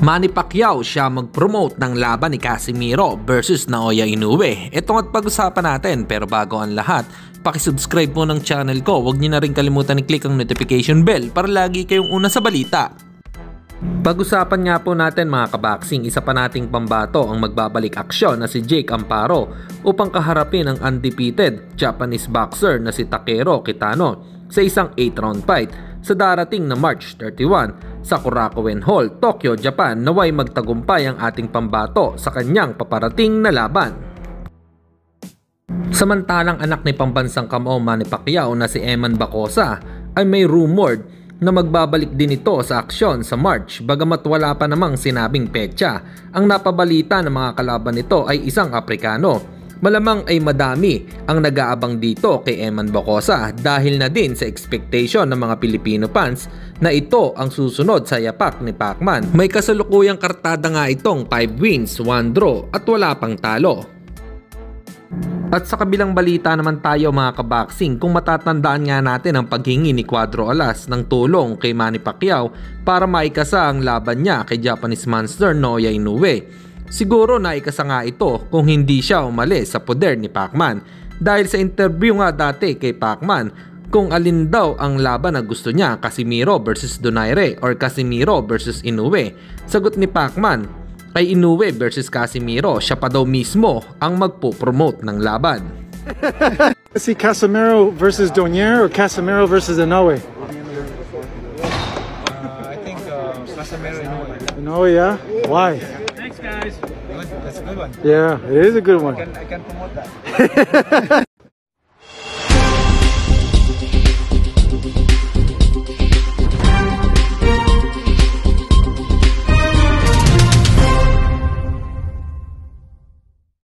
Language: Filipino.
Manny Pacquiao siya mag-promote ng laban ni Casimiro versus Naoya Inoue. Ito at pag-usapan natin, pero bago ang lahat, pakisubscribe po ng channel ko. Huwag niyo na rin kalimutan i-click ang notification bell para lagi kayong una sa balita. Pag-usapan nga po natin mga kaboxing, isa pa nating pambato ang magbabalik aksyon na si Jake Amparo upang kaharapin ang undefeated Japanese boxer na si Takeru Kitano sa isang 8-round fight sa darating na March 31 sa Korakuen Hall, Tokyo, Japan. Naway magtagumpay ang ating pambato sa kanyang paparating na laban. Samantalang anak ni pambansang kamao Manny Pacquiao na si Eman Bacosa ay may rumored na magbabalik din ito sa aksyon sa March, bagamat wala pa namang sinabing petsa. Ang napabalita ng mga kalaban nito ay isang Aprikano. Malamang ay madami ang nag-aabang dito kay Eman Bacosa dahil na din sa expectation ng mga Pilipino fans na ito ang susunod sa yapak ni Pacman. May kasalukuyang kartada nga itong 5 wins, 1 draw at wala pang talo. At sa kabilang balita naman tayo mga kaboxing, kung matatandaan nga natin ang paghingi ni Cuadro Alas ng tulong kay Manny Pacquiao para maikasa ang laban niya kay Japanese monster Naoya Inoue. Siguro naikasa nga ito kung hindi siya umalis sa poder ni Pacman, dahil sa interview nga dati kay Pacman kung alin daw ang laban na gusto niya, Casimiro versus Donaire or Casimiro versus Inoue. Sagot ni Pacman ay Inoue versus Casimiro, siya pa daw mismo ang magpo-promote ng laban. Si Casimiro versus Donaire or Casimiro versus Inoue? I think Casimiro Inoue. Inoue, yeah? Why? Thanks guys. Good. That's a good one. Yeah, it is a good one. I can promote that.